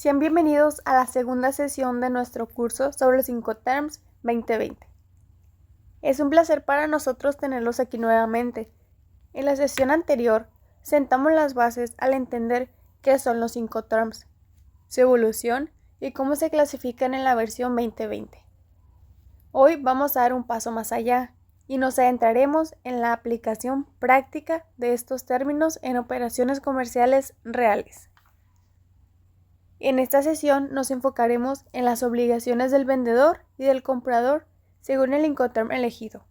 Sean bienvenidos a la segunda sesión de nuestro curso sobre los Incoterms 2020. Es un placer para nosotros tenerlos aquí nuevamente. En la sesión anterior, sentamos las bases al entender qué son los Incoterms, su evolución y cómo se clasifican en la versión 2020. Hoy vamos a dar un paso más allá y nos adentraremos en la aplicación práctica de estos términos en operaciones comerciales reales. En esta sesión nos enfocaremos en las obligaciones del vendedor y del comprador según el Incoterm elegido.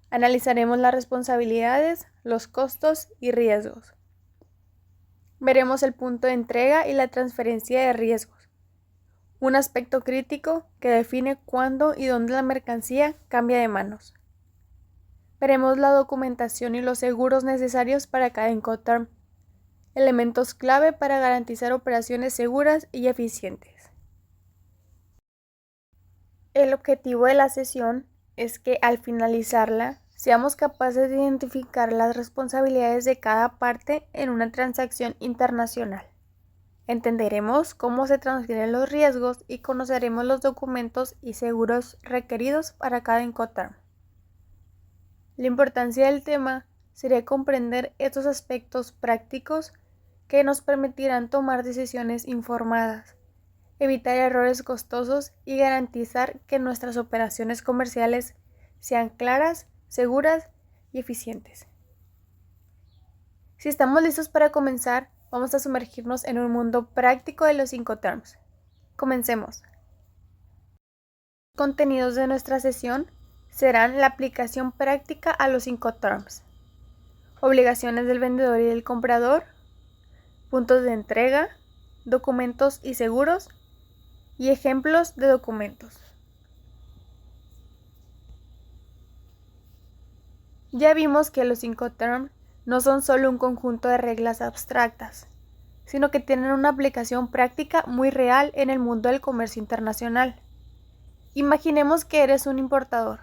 Analizaremos las responsabilidades, los costos y riesgos. Veremos el punto de entrega y la transferencia de riesgos, un aspecto crítico que define cuándo y dónde la mercancía cambia de manos. Veremos la documentación y los seguros necesarios para cada Incoterm, elementos clave para garantizar operaciones seguras y eficientes. El objetivo de la sesión es que al finalizarla seamos capaces de identificar las responsabilidades de cada parte en una transacción internacional. Entenderemos cómo se transfieren los riesgos y conoceremos los documentos y seguros requeridos para cada Incoterm. La importancia del tema sería comprender estos aspectos prácticos que nos permitirán tomar decisiones informadas, evitar errores costosos y garantizar que nuestras operaciones comerciales sean claras, seguras y eficientes. Si estamos listos para comenzar, vamos a sumergirnos en un mundo práctico de los Incoterms. Comencemos. Los contenidos de nuestra sesión serán la aplicación práctica a los Incoterms, obligaciones del vendedor y del comprador, puntos de entrega, documentos y seguros, y ejemplos de documentos. Ya vimos que los Incoterms no son solo un conjunto de reglas abstractas, sino que tienen una aplicación práctica muy real en el mundo del comercio internacional. Imaginemos que eres un importador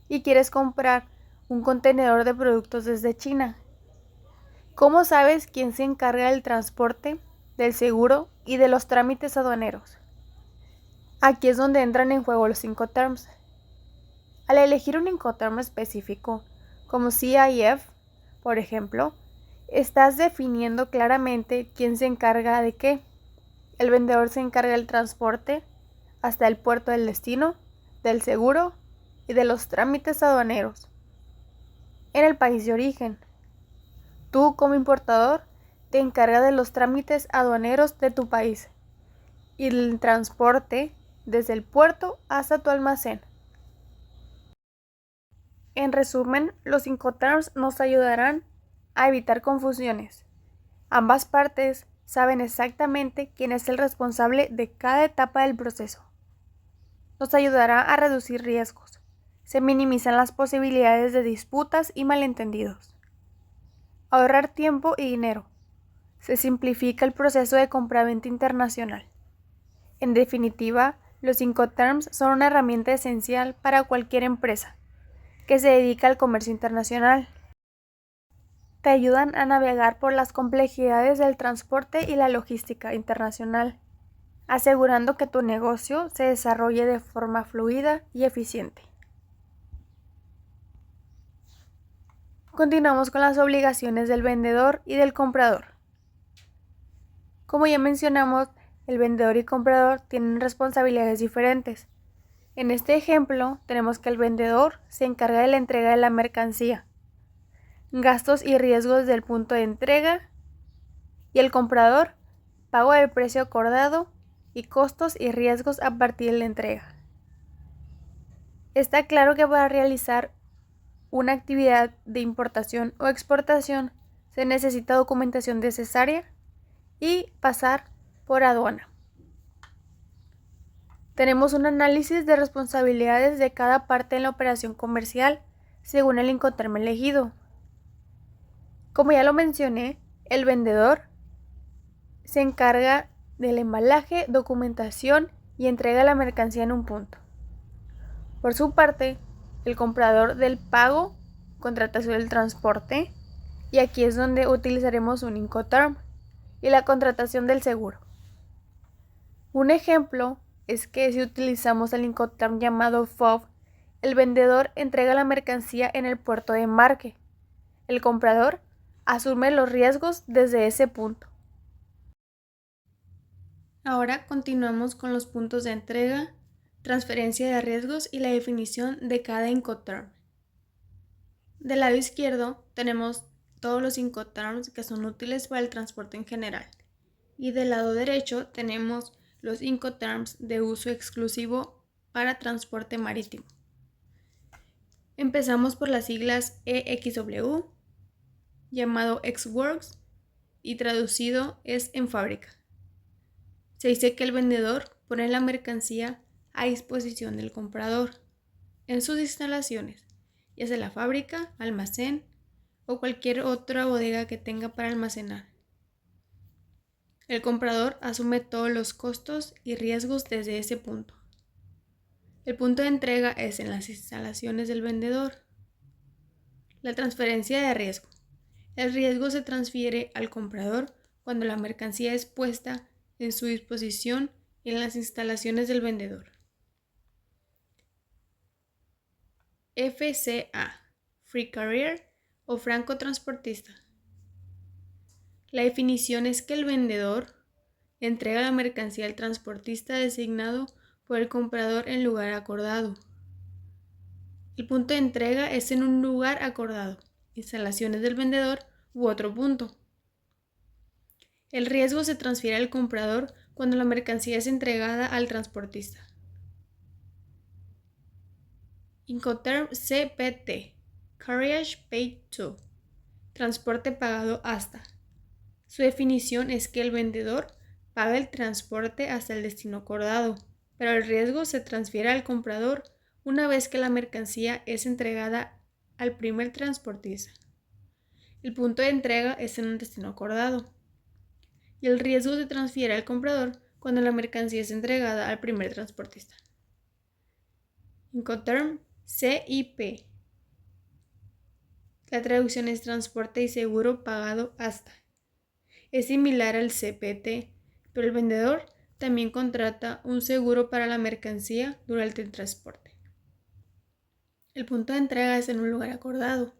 y quieres comprar un contenedor de productos desde China. ¿Cómo sabes quién se encarga del transporte, del seguro y de los trámites aduaneros? Aquí es donde entran en juego los Incoterms. Al elegir un Incoterm específico, como CIF, por ejemplo, estás definiendo claramente quién se encarga de qué. El vendedor se encarga del transporte hasta el puerto del destino, del seguro y de los trámites aduaneros en el país de origen. Tú, como importador, te encargas de los trámites aduaneros de tu país y el transporte desde el puerto hasta tu almacén. En resumen, los Incoterms nos ayudarán a evitar confusiones. Ambas partes saben exactamente quién es el responsable de cada etapa del proceso. Nos ayudará a reducir riesgos. Se minimizan las posibilidades de disputas y malentendidos. Ahorrar tiempo y dinero. Se simplifica el proceso de compraventa internacional. En definitiva, los Incoterms son una herramienta esencial para cualquier empresa que se dedica al comercio internacional. Te ayudan a navegar por las complejidades del transporte y la logística internacional, asegurando que tu negocio se desarrolle de forma fluida y eficiente. Continuamos con las obligaciones del vendedor y del comprador. Como ya mencionamos, el vendedor y comprador tienen responsabilidades diferentes. En este ejemplo, tenemos que el vendedor se encarga de la entrega de la mercancía, gastos y riesgos del punto de entrega, y el comprador, pago del precio acordado y costos y riesgos a partir de la entrega. Está claro que para realizar una actividad de importación o exportación se necesita documentación necesaria y pasar por aduana. Tenemos un análisis de responsabilidades de cada parte en la operación comercial según el Incoterm elegido. Como ya lo mencioné, el vendedor se encarga del embalaje, documentación y entrega de la mercancía en un punto. Por su parte, el comprador del pago, contratación del transporte, y aquí es donde utilizaremos un Incoterm, y la contratación del seguro. Un ejemplo es que si utilizamos el Incoterm llamado FOB, el vendedor entrega la mercancía en el puerto de embarque. El comprador asume los riesgos desde ese punto. Ahora continuamos con los puntos de entrega, transferencia de riesgos y la definición de cada Incoterm. Del lado izquierdo tenemos todos los Incoterms que son útiles para el transporte en general. Y del lado derecho tenemos los Incoterms de uso exclusivo para transporte marítimo. Empezamos por las siglas EXW, llamado Ex-Works, y traducido es en fábrica. Se dice que el vendedor pone la mercancía a disposición del comprador en sus instalaciones, ya sea la fábrica, almacén o cualquier otra bodega que tenga para almacenar. El comprador asume todos los costos y riesgos desde ese punto. El punto de entrega es en las instalaciones del vendedor. La transferencia de riesgo. El riesgo se transfiere al comprador cuando la mercancía es puesta en su disposición en las instalaciones del vendedor. FCA, Free Carrier o franco transportista. La definición es que el vendedor entrega la mercancía al transportista designado por el comprador en lugar acordado. El punto de entrega es en un lugar acordado, instalaciones del vendedor u otro punto. El riesgo se transfiere al comprador cuando la mercancía es entregada al transportista. Incoterm CPT, Carriage Paid To, transporte pagado hasta. Su definición es que el vendedor paga el transporte hasta el destino acordado, pero el riesgo se transfiere al comprador una vez que la mercancía es entregada al primer transportista. El punto de entrega es en un destino acordado y el riesgo se transfiere al comprador cuando la mercancía es entregada al primer transportista. Incoterm CIP. La traducción es transporte y seguro pagado hasta. Es similar al CPT, pero el vendedor también contrata un seguro para la mercancía durante el transporte. El punto de entrega es en un lugar acordado.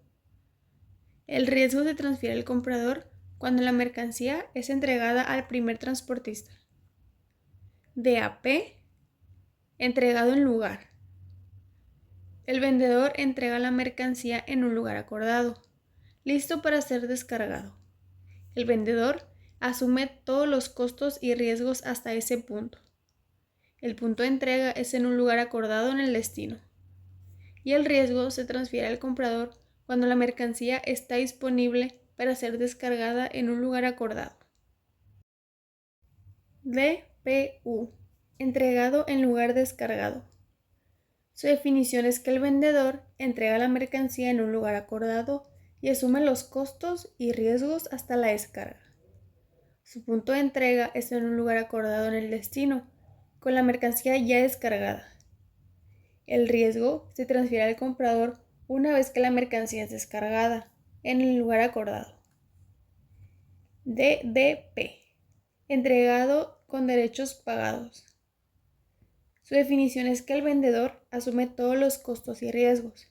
El riesgo se transfiere al comprador cuando la mercancía es entregada al primer transportista. DAP, entregado en lugar. El vendedor entrega la mercancía en un lugar acordado, listo para ser descargado. El vendedor asume todos los costos y riesgos hasta ese punto. El punto de entrega es en un lugar acordado en el destino. Y el riesgo se transfiere al comprador cuando la mercancía está disponible para ser descargada en un lugar acordado. DPU, entregado en lugar descargado. Su definición es que el vendedor entrega la mercancía en un lugar acordado y asume los costos y riesgos hasta la descarga. Su punto de entrega es en un lugar acordado en el destino, con la mercancía ya descargada. El riesgo se transfiere al comprador una vez que la mercancía es descargada, en el lugar acordado. DDP, entregado con derechos pagados. Su definición es que el vendedor asume todos los costos y riesgos,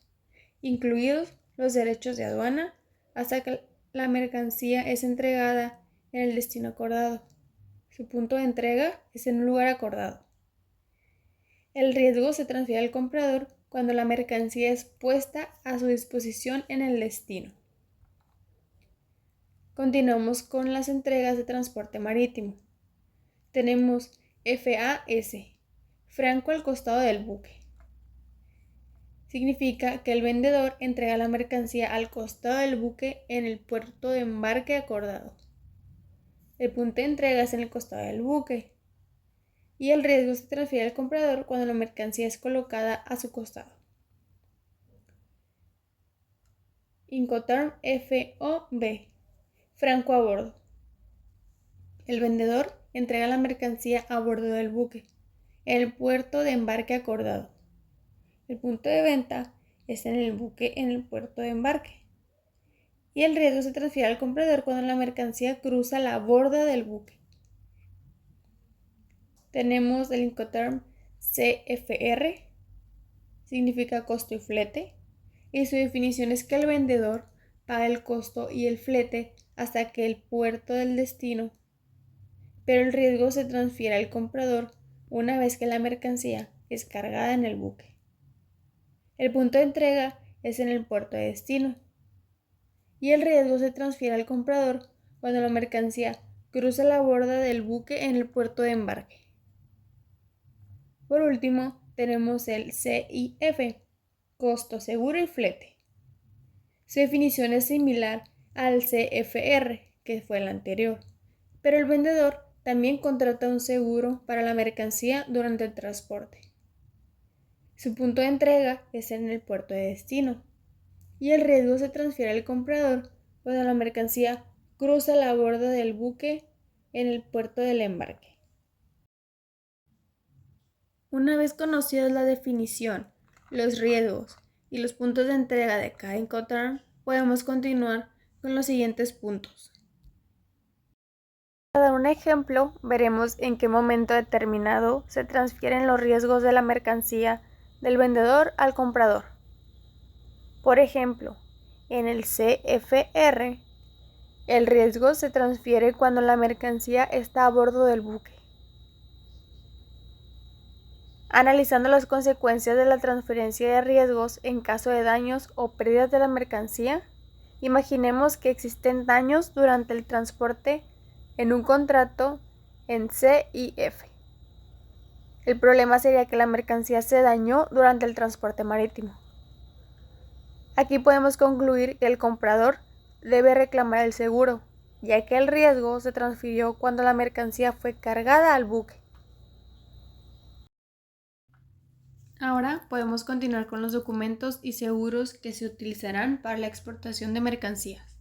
incluidos los derechos de aduana, hasta que la mercancía es entregada en el destino acordado. Su punto de entrega es en un lugar acordado. El riesgo se transfiere al comprador cuando la mercancía es puesta a su disposición en el destino. Continuamos con las entregas de transporte marítimo. Tenemos FAS, franco al costado del buque. Significa que el vendedor entrega la mercancía al costado del buque en el puerto de embarque acordado. El punto de entrega es en el costado del buque y el riesgo se transfiere al comprador cuando la mercancía es colocada a su costado. Incoterm FOB, franco a bordo. El vendedor entrega la mercancía a bordo del buque, en el puerto de embarque acordado. El punto de venta es en el buque en el puerto de embarque. Y el riesgo se transfiere al comprador cuando la mercancía cruza la borda del buque. tenemos el Incoterm CFR, significa costo y flete, y su definición es que el vendedor paga el costo y el flete hasta que el puerto del destino, pero el riesgo se transfiere al comprador una vez que la mercancía es cargada en el buque. El punto de entrega es en el puerto de destino y el riesgo se transfiere al comprador cuando la mercancía cruza la borda del buque en el puerto de embarque. Por último, tenemos el CIF, costo, seguro y flete. Su definición es similar al CFR, que fue el anterior, pero el vendedor también contrata un seguro para la mercancía durante el transporte. Su punto de entrega es en el puerto de destino y el riesgo se transfiere al comprador cuando la mercancía cruza la borda del buque en el puerto del embarque. Una vez conocidas la definición, los riesgos y los puntos de entrega de cada Incoterm, podemos continuar con los siguientes puntos. Para dar un ejemplo, veremos en qué momento determinado se transfieren los riesgos de la mercancía del vendedor al comprador. Por ejemplo, en el CFR, el riesgo se transfiere cuando la mercancía está a bordo del buque. Analizando las consecuencias de la transferencia de riesgos en caso de daños o pérdidas de la mercancía, imaginemos que existen daños durante el transporte en un contrato en CIF. El problema sería que la mercancía se dañó durante el transporte marítimo. Aquí podemos concluir que el comprador debe reclamar el seguro, ya que el riesgo se transfirió cuando la mercancía fue cargada al buque. Ahora podemos continuar con los documentos y seguros que se utilizarán para la exportación de mercancías.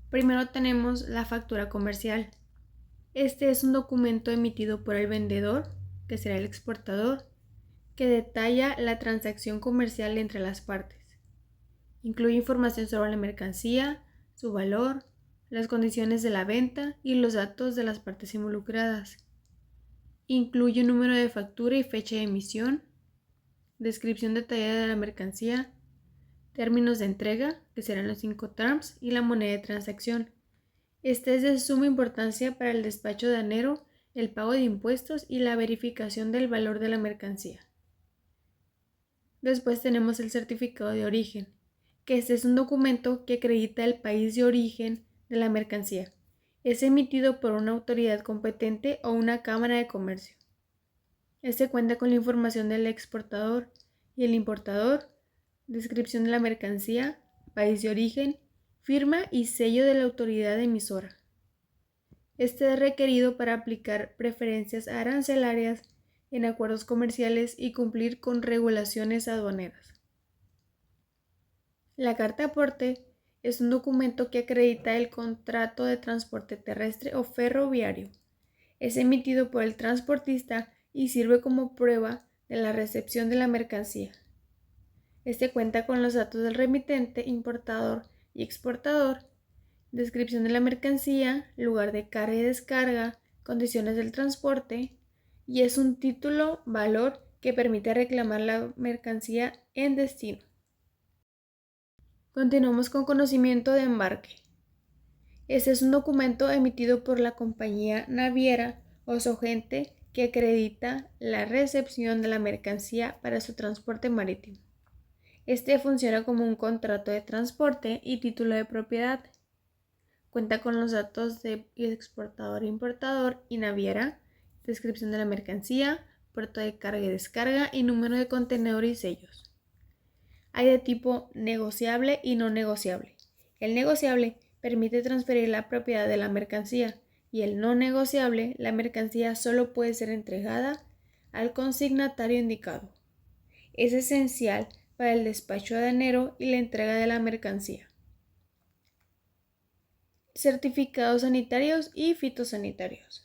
Primero tenemos la factura comercial. Este es un documento emitido por el vendedor, que será el exportador, que detalla la transacción comercial entre las partes. Incluye información sobre la mercancía, su valor, las condiciones de la venta y los datos de las partes involucradas. Incluye un número de factura y fecha de emisión, descripción detallada de la mercancía, términos de entrega, que serán los Incoterms, y la moneda de transacción. Este es de suma importancia para el despacho aduanero, el pago de impuestos y la verificación del valor de la mercancía. Después tenemos el certificado de origen, que este es un documento que acredita el país de origen de la mercancía. Es emitido por una autoridad competente o una cámara de comercio. Este cuenta con la información del exportador y el importador, descripción de la mercancía, país de origen, firma y sello de la autoridad emisora. Este es requerido para aplicar preferencias arancelarias en acuerdos comerciales y cumplir con regulaciones aduaneras. La carta aporte es un documento que acredita el contrato de transporte terrestre o ferroviario. Es emitido por el transportista y sirve como prueba de la recepción de la mercancía. Este cuenta con los datos del remitente, importador y exportador, descripción de la mercancía, lugar de carga y descarga, condiciones del transporte, y es un título valor que permite reclamar la mercancía en destino. Continuamos con conocimiento de embarque. Este es un documento emitido por la compañía naviera o su agente que acredita la recepción de la mercancía para su transporte marítimo. Este funciona como un contrato de transporte y título de propiedad. Cuenta con los datos de exportador, importador y naviera, descripción de la mercancía, puerto de carga y descarga y número de contenedor y sellos. Hay de tipo negociable y no negociable. El negociable permite transferir la propiedad de la mercancía y el no negociable, la mercancía solo puede ser entregada al consignatario indicado. Es esencial para el despacho aduanero y la entrega de la mercancía. Certificados sanitarios y fitosanitarios.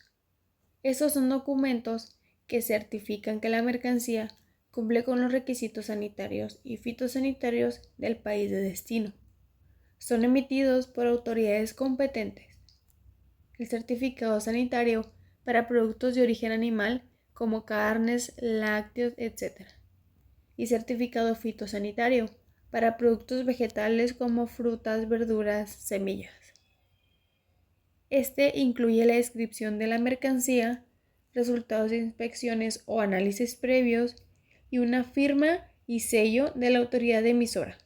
Estos son documentos que certifican que la mercancía cumple con los requisitos sanitarios y fitosanitarios del país de destino. Son emitidos por autoridades competentes. El certificado sanitario para productos de origen animal como carnes, lácteos, etc. Y certificado fitosanitario para productos vegetales como frutas, verduras, semillas. Este incluye la descripción de la mercancía, resultados de inspecciones o análisis previos y una firma y sello de la autoridad emisora.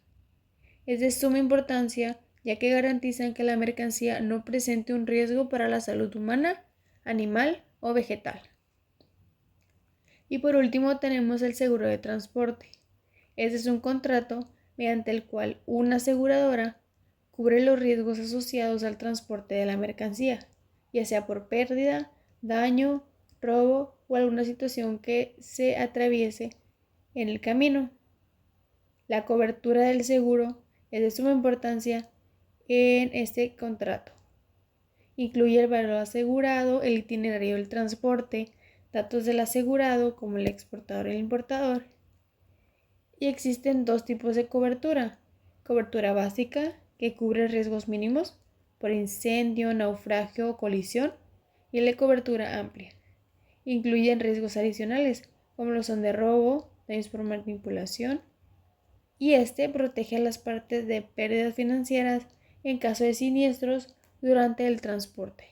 Es de suma importancia ya que garantizan que la mercancía no presente un riesgo para la salud humana, animal o vegetal. Y por último tenemos el seguro de transporte. Este es un contrato mediante el cual una aseguradora cubre los riesgos asociados al transporte de la mercancía, ya sea por pérdida, daño, robo o alguna situación que se atraviese en el camino. La cobertura del seguro es de suma importancia en este contrato. Incluye el valor asegurado, el itinerario del transporte, datos del asegurado como el exportador y el importador. Y existen dos tipos de cobertura. Cobertura básica, que cubre riesgos mínimos por incendio, naufragio o colisión, y la cobertura amplia. Incluyen riesgos adicionales, como lo son de robo, daños por manipulación, y este protege a las partes de pérdidas financieras en caso de siniestros durante el transporte.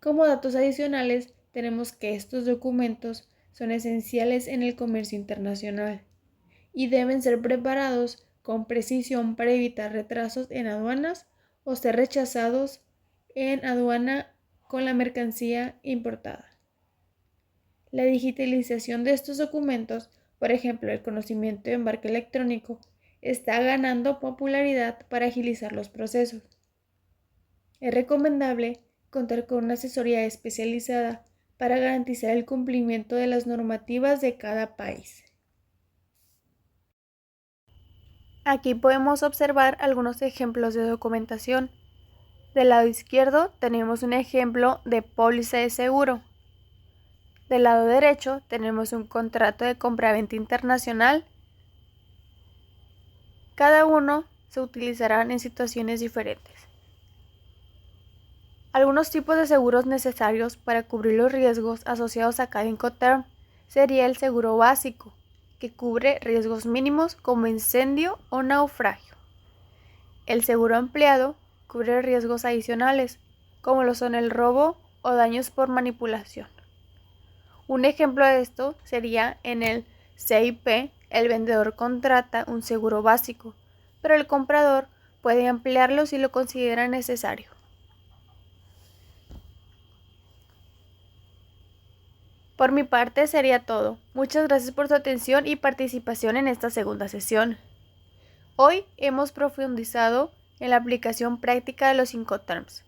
Como datos adicionales, tenemos que estos documentos son esenciales en el comercio internacional y deben ser preparados con precisión para evitar retrasos en aduanas o ser rechazados en aduana con la mercancía importada. La digitalización de estos documentos, por ejemplo, el conocimiento de embarque electrónico, está ganando popularidad para agilizar los procesos. Es recomendable contar con una asesoría especializada para garantizar el cumplimiento de las normativas de cada país. Aquí podemos observar algunos ejemplos de documentación. Del lado izquierdo tenemos un ejemplo de póliza de seguro. Del lado derecho tenemos un contrato de compraventa internacional. Cada uno se utilizarán en situaciones diferentes. Algunos tipos de seguros necesarios para cubrir los riesgos asociados a cada Incoterm sería el seguro básico, que cubre riesgos mínimos como incendio o naufragio. El seguro ampliado cubre riesgos adicionales, como lo son el robo o daños por manipulación. Un ejemplo de esto sería en el CIP, el vendedor contrata un seguro básico, pero el comprador puede ampliarlo si lo considera necesario. Por mi parte sería todo. Muchas gracias por su atención y participación en esta segunda sesión. Hoy hemos profundizado en la aplicación práctica de los Incoterms.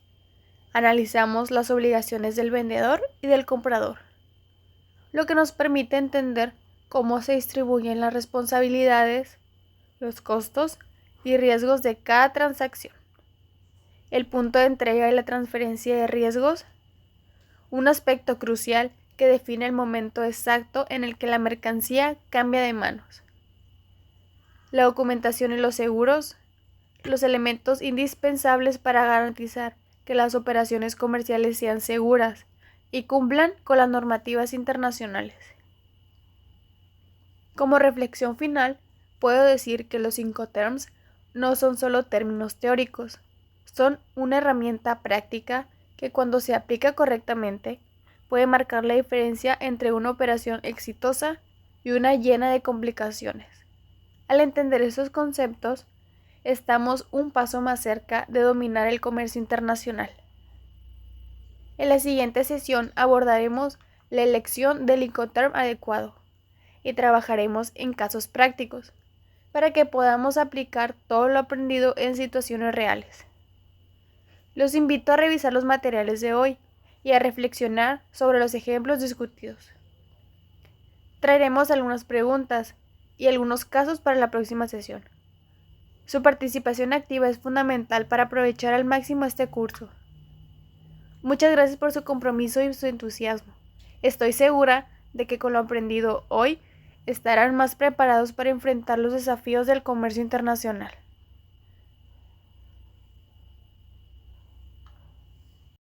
Analizamos las obligaciones del vendedor y del comprador, lo que nos permite entender cómo se distribuyen las responsabilidades, los costos y riesgos de cada transacción. El punto de entrega y la transferencia de riesgos, un aspecto crucial que define el momento exacto en el que la mercancía cambia de manos. La documentación y los seguros, los elementos indispensables para garantizar que las operaciones comerciales sean seguras y cumplan con las normativas internacionales. Como reflexión final, puedo decir que los Incoterms no son solo términos teóricos, son una herramienta práctica que cuando se aplica correctamente puede marcar la diferencia entre una operación exitosa y una llena de complicaciones. Al entender estos conceptos, estamos un paso más cerca de dominar el comercio internacional. En la siguiente sesión abordaremos la elección del Incoterm adecuado y trabajaremos en casos prácticos para que podamos aplicar todo lo aprendido en situaciones reales. Los invito a revisar los materiales de hoy y a reflexionar sobre los ejemplos discutidos. Traeremos algunas preguntas y algunos casos para la próxima sesión. Su participación activa es fundamental para aprovechar al máximo este curso. Muchas gracias por su compromiso y su entusiasmo. Estoy segura de que con lo aprendido hoy estarán más preparados para enfrentar los desafíos del comercio internacional.